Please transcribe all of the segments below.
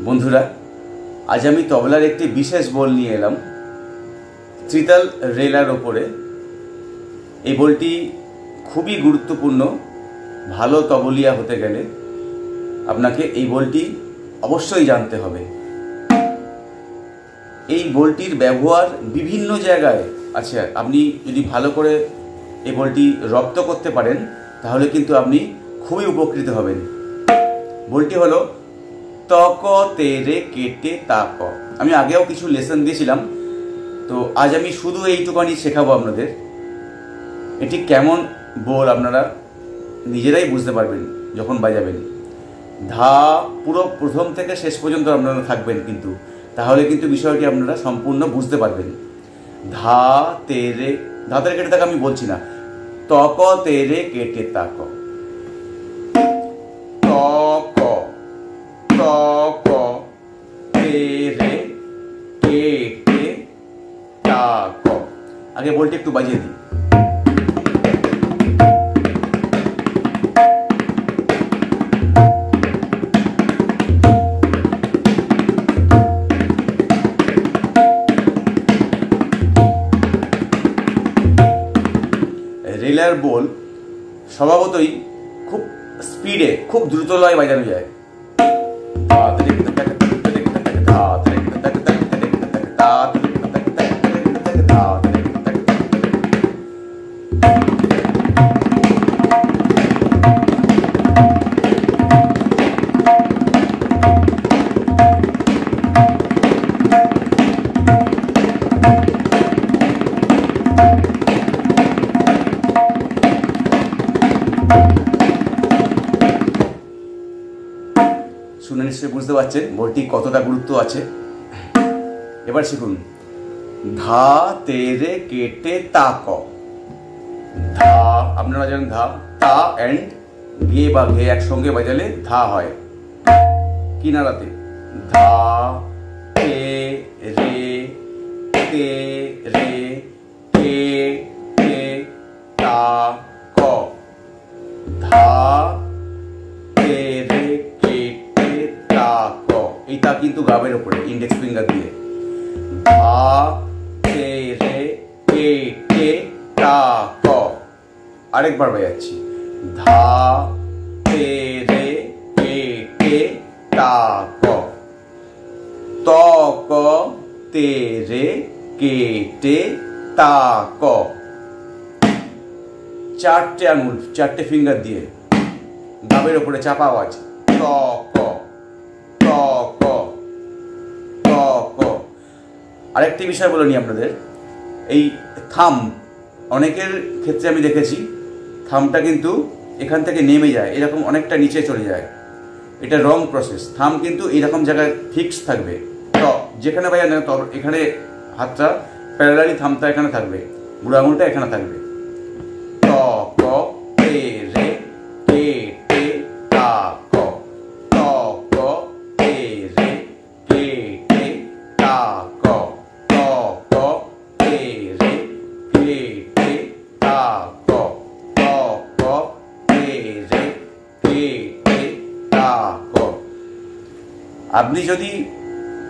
বন্ধুরা, আজ আমি তবলার একটি বিশেষ বল নিয়ে এলাম ত্রিতাল রেলার ওপরে। এই বলটি খুবই গুরুত্বপূর্ণ। ভালো তবলিয়া হতে গেলে আপনাকে এই বলটি অবশ্যই জানতে হবে। এই বলটির ব্যবহার বিভিন্ন জায়গায় আছে। আপনি যদি ভালো করে এই বলটি রপ্ত করতে পারেন তাহলে কিন্তু আপনি খুবই উপকৃত হবেন। বলটি হলো তক তেরে কেটে তাক। আমি আগেও কিছু লেসন দিয়েছিলাম, তো আজ আমি শুধু এইটুকানি শেখাবো আপনাদের। এটি কেমন বল আপনারা নিজেরাই বুঝতে পারবেন যখন বাজাবেন। ধা পুরো প্রথম থেকে শেষ পর্যন্ত আপনারা থাকবেন, কিন্তু তাহলে কিন্তু বিষয়টি আপনারা সম্পূর্ণ বুঝতে পারবেন। ধা তেরে, ধা তেরে কেটে তাক আমি বলছি না, তক তেরে কেটে তাক। তক তক তেরে কেটে তাক। আগে বলটি একটু বাজিয়ে দিই। রেলার বল স্বভাবতই খুব স্পিডে, খুব দ্রুত লয় বাজানো যায়। শুনে নিশ্চয়ই বুঝতে পারছেন বলটি কতটা গুরুত্ব আছে। এবার শিখুন। ধা তেরে কেটে তাক। ধা আপনারা জানেন, ধা তা অ্যান্ড গে বা ঘে একসঙ্গে বাজালে ধা হয় কিনারাতে। ধা তে রে তে রে কে তে তা ক। ধা তে রে কেটে তা ক। এই তা কিন্তু গাবের ওপরে ইন্ডেক্স ফিঙ্গার দিয়ে। ধা তে রে কেটে তা ক। আরেকবার বাজাচ্ছি। ধা তে রে কেটে তা ক। তক তে রে কেটে তা ক। চারটে আঙুল, চারটে ফিঙ্গার দিয়ে গাবের ওপরে চাপা আওয়াজ। তক তক তক। আরেকটি বিষয় বলে নিই আপনাদের। এই থাম, অনেকের ক্ষেত্রে আমি দেখেছি থামটা কিন্তু এখান থেকে নেমে যায়, এরকম অনেকটা নিচে চলে যায়। এটা রং প্রসেস। থাম কিন্তু এইরকম জায়গায় ফিক্স থাকবে। যেখানে বাজান না, এখানে হাতটা প্যারালালি থামটা এখানে থাকবে, বুড়ো আঙুলটা এখানে থাকবে। তক তে রে কেটে তাক। তক তে রে কেটে তাক। তক তে রে কেটে তাক। তক তে রে কেটে তাক। আপনি যদি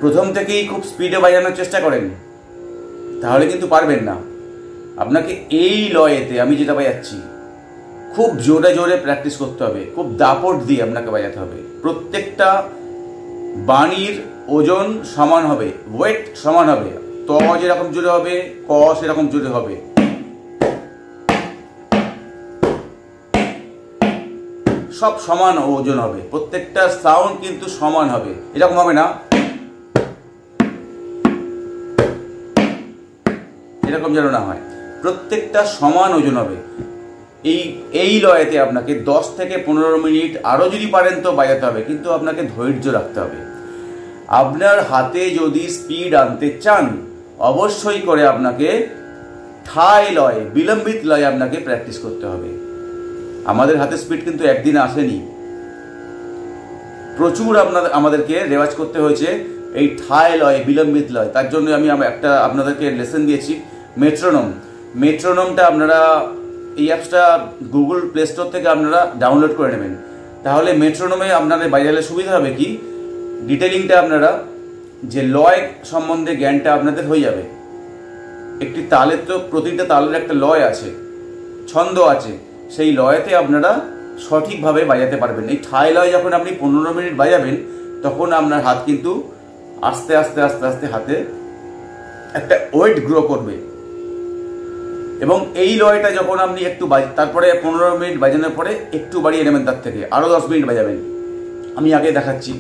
প্রথম থেকেই খুব স্পিডে বাজানোর চেষ্টা করেন তাহলে কিন্তু পারবেন না। আপনাকে এই লয়েতে আমি যেটা বাজাচ্ছি খুব জোরে জোরে প্র্যাকটিস করতে হবে, খুব দাপট দিয়ে আপনাকে বাজাতে হবে। প্রত্যেকটা বাণীর ওজন সমান হবে, ওয়েট সমান হবে। ত যেরকম জোরে হবে, ক সেরকম জোরে হবে। সব সমান ওজন হবে, প্রত্যেকটা সাউন্ড কিন্তু সমান হবে। এরকম হবে না, এরকম যেন না হয়। প্রত্যেকটা সমান ওজন হবে। এই লয়েতে আপনাকে 10 থেকে 15 মিনিট আরও যদি পারেন তো বাজাতে হবে, কিন্তু আপনাকে ধৈর্য রাখতে হবে। আপনার হাতে যদি স্পিড আনতে চান অবশ্যই করে আপনাকে ঠাই লয়, বিলম্বিত লয় আপনাকে প্র্যাকটিস করতে হবে। আমাদের হাতে স্পিড কিন্তু একদিনে আসেনি, প্রচুর আমাদেরকে রেওয়াজ করতে হয়েছে এই ঠাই লয়, বিলম্বিত লয়। তার জন্য আমি একটা আপনাদেরকে লেসন দিয়েছি, মেট্রোনম। মেট্রোনমটা আপনারা এই অ্যাপসটা গুগল প্লে স্টোর থেকে আপনারা ডাউনলোড করে নেবেন। তাহলে মেট্রোনোমে আপনাদের বাজালে সুবিধা হবে কি, ডিটেলিংটা আপনারা যে লয় সম্বন্ধে জ্ঞানটা আপনাদের হয়ে যাবে। একটি তালের তো প্রতিটা তালের একটা লয় আছে, ছন্দ আছে, সেই লয়েতে আপনারা সঠিকভাবে বাজাতে পারবেন। এই ঠাই লয় যখন আপনি 15 মিনিট বাজাবেন তখন আপনার হাত কিন্তু আস্তে আস্তে আস্তে আস্তে হাতে একটা ওয়েট গ্রো করবে। এবং এই লয়টা যখন আপনি একটু তারপরে 15 মিনিট বাজানোর পরে একটু বাড়িয়ে নেবেন, তার থেকে আরও 10 মিনিট বাজাবেন। আমি আগে দেখাচ্ছি।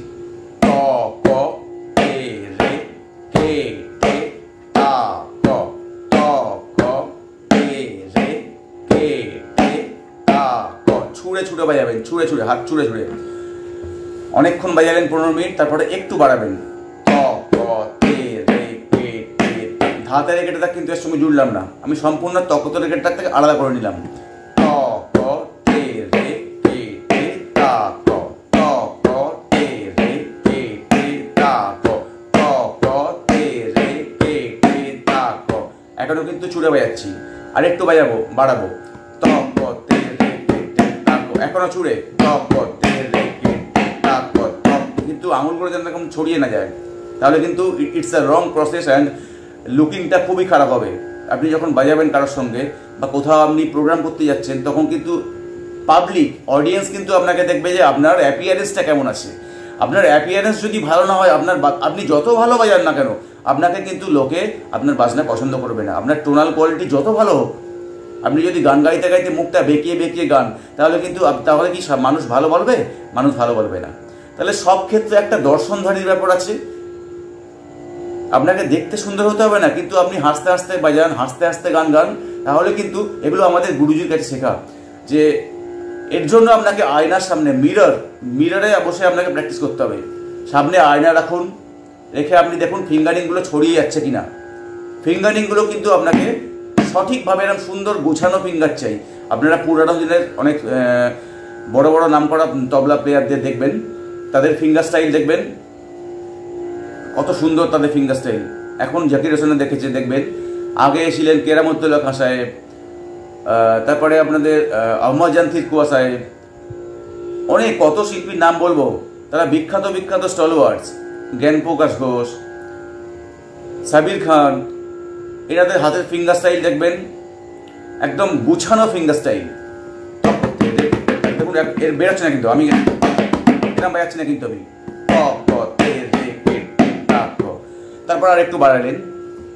ক ক কে রে কে কে তা ক ক ক কে রে কে কে তা ক। ছুঁড়ে ছুঁড়ে বাজাবেন, ছুঁড়ে ছুঁড়ে, হাত ছুঁড়ে ছুঁড়ে অনেকক্ষণ বাজাবেন, 15 মিনিট, তারপরে একটু বাড়াবেন। ক ক কে রে কে কে। ধাতে রেখেটা তাক কিন্তু এর সঙ্গে জুড়লাম না, আমি সম্পূর্ণ তকত রেখেটার থেকে আলাদা করে নিলাম। ক ক কে রে কে কে তা ক ক ক কে রে কে কে তা ক ক ক কে রে কে কে তা ক। এখনো কিন্তু ছুঁড়ে বাজাচ্ছি, আর একটু বাড়াবো। ত ক তে রে কে তে তা ক। এখনো ছুঁড়ে ত ক তে রে কে তা ক। কিন্তু আঙুলগুলো যেন এরকম ছড়িয়ে না যায়, তাহলে কিন্তু it's a wrong process and লুকিংটা খুবই খারাপ হবে। আপনি যখন বাজাবেন কারোর সঙ্গে বা কোথাও আপনি প্রোগ্রাম করতে যাচ্ছেন, তখন কিন্তু পাবলিক অডিয়েন্স কিন্তু আপনাকে দেখবে যে আপনার অ্যাপিয়ারেন্সটা কেমন আছে। আপনার অ্যাপিয়ারেন্স যদি ভালো না হয়, আপনি যত ভালো বাজান না কেন, আপনাকে কিন্তু লোকে আপনার বাজনা পছন্দ করবে না। আপনার টোনাল কোয়ালিটি যত ভালো হোক, আপনি যদি গান গাইতে গাইতে মুখটা বেঁকিয়ে বেঁকিয়ে গান, তাহলে কি মানুষ ভালো বলবে? মানুষ ভালো বলবে না। তাহলে সব ক্ষেত্রে একটা দর্শনধারীর ব্যাপার আছে। আপনাকে দেখতে সুন্দর হতে হবে না, কিন্তু আপনি হাসতে হাসতে বাজান, হাসতে হাসতে গান গান, তাহলে কিন্তু এগুলো আমাদের গুরুজির কাছে শেখা। যে এর জন্য আপনাকে আয়নার সামনে মিররে বসে আপনাকে প্র্যাকটিস করতে হবে। সামনে আয়না রাখুন, রেখে আপনি দেখুন ফিঙ্গারিংগুলো ছড়িয়ে যাচ্ছে কিনা। ফিঙ্গারিংগুলো কিন্তু আপনাকে সঠিকভাবে এরকম সুন্দর গোছানো ফিঙ্গার চাই। আপনারা পুরানো দিনের অনেক বড় বড় নাম করা তবলা প্লেয়ারদের দেখবেন, তাদের ফিঙ্গার স্টাইল দেখবেন কত সুন্দর তাদের ফিঙ্গার স্টাইল। এখন জাকির হোসেনে দেখবেন, আগে ছিলেন কেরামতুল্লাহ খান সাহেব, তারপরে আপনাদের আহমদ জান থিরকুয়া সাহেব, অনেক কত শিল্পীর নাম বলবো, তারা বিখ্যাত বিখ্যাত স্টলওয়ার্ডস, জ্ঞানপ্রকাশ ঘোষ, সাবির খান, এনাদের হাতের ফিঙ্গার স্টাইল দেখবেন একদম গুছানো ফিঙ্গার স্টাইল। দেখুন এর বেরোচ্ছে না, কিন্তু আমি এরকম বেরোচ্ছি না, কিন্তু আমি তারপর আর একটু বাড়ালেন।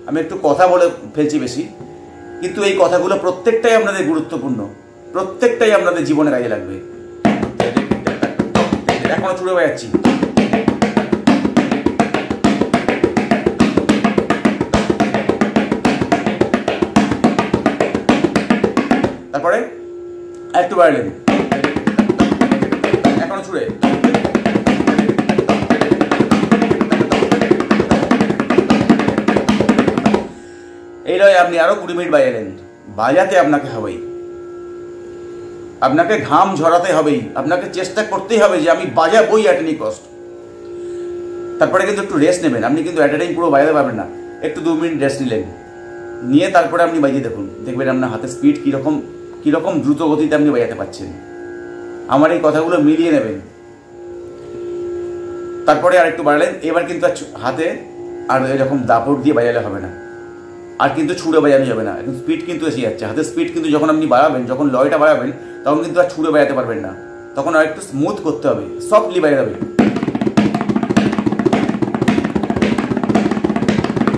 আমি একটু কথা বলে ফেলছি বেশি, কিন্তু এই কথাগুলো প্রত্যেকটাই আপনাদের গুরুত্বপূর্ণ, প্রত্যেকটাই আপনাদের জীবনে কাজে লাগবে। এখনো ছুড়ে বাজাচ্ছি। তারপরে একটু বাড়ালেন, এখনো ছুড়ে। এই নয় আপনি আরো 20 মিনিট বাজালেন। বাজাতে আপনাকে হবেই, আপনাকে ঘাম ঝরাতে হবেই, আপনাকে চেষ্টা করতেই হবে যে আমি বাজাবই অ্যাট এনি কস্ট। তারপরে কিন্তু একটু রেস্ট নেবেন। আপনি কিন্তু অ্যাট এ টাইম পুরো বাজাতে পারবেন না, একটু 2 মিনিট রেস্ট নিলেন, নিয়ে তারপরে আপনি বাজিয়ে দেখবেন আপনার হাতের স্পিড কীরকম দ্রুত গতিতে আপনি বাজাতে পারছেন। আমার এই কথাগুলো মিলিয়ে নেবেন। তারপরে আর একটু বাড়ালেন। এবার কিন্তু হাতে আর এরকম দাপট দিয়ে বাজালে হবে না, আর কিন্তু ছুঁড়ে বাজানো যাবে না। এখন স্পিড কিন্তু এসে যাচ্ছে, হাতের স্পিড কিন্তু যখন আপনি বাড়াবেন, যখন লয়টা বাড়াবেন, তখন কিন্তু আর ছুঁড়ে বাজাতে পারবেন না, তখন আর একটু স্মুথ করতে হবে, সফটলি বাজাবে।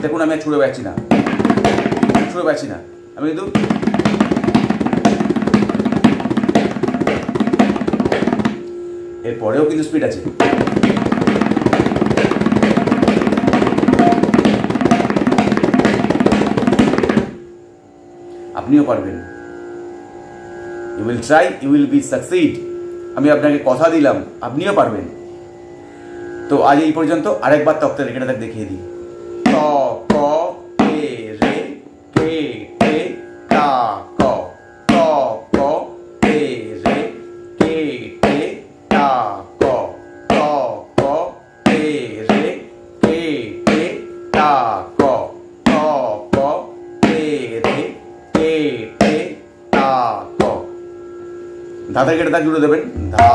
দেখুন আমি আর ছুঁড়ে বাজাচ্ছি না, আমি কিন্তু এরপরেও কিন্তু স্পিড আছে। আপনিও পারবেন। You will try, you will be succeed. আমি আপনাকে কথা দিলাম, আপনিও পারবেন। তো আজ এই পর্যন্ত। আরেকবার তক্তা রেখাটা দেখিয়ে দিই। ক ক কে রে কে কে তা ক ক ক কে রে কে কে তা ক ক ক কে রে কে কে তা ক ক ক কে রে কে কে তা ক। ধাতে কেটে তা জুড়ে দেবেন, ধা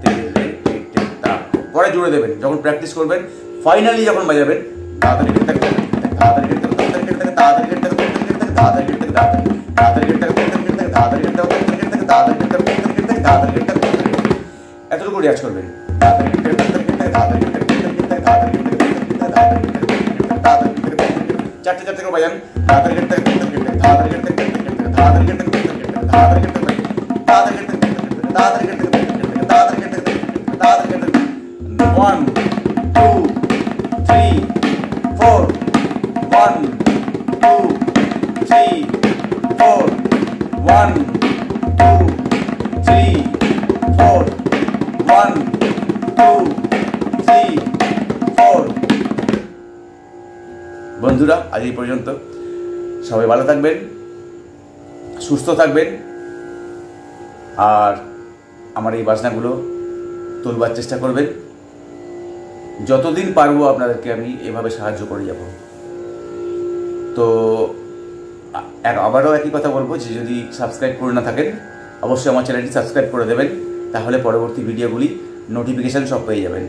তে রে কে তে তা। পরে জুড়ে দেবেন যখন প্র্যাকটিস করবেন। ফাইনালি যখন বাজাবেন এতটুকু রেয়াজ করবেন। চারটে চারটে করে বাজান। One, two, three, four. 1, 2, 3, 4. 1, 2, 3, 4. 1, 2, 3, 4. বন্ধুরা আজ এই পর্যন্ত। সবাই ভালো থাকবেন, সুস্থ থাকবেন, আর আমার এই বাজনাগুলো তুলবার চেষ্টা করবেন। যতদিন পারবো আপনাদেরকে আমি এভাবে সাহায্য করে যাব। তো আবারও একই কথা বলবো যে যদি সাবস্ক্রাইব করে না থাকেন অবশ্যই আমার চ্যানেলটি সাবস্ক্রাইব করে দেবেন, তাহলে পরবর্তী ভিডিওগুলি নোটিফিকেশান সব পেয়ে যাবেন।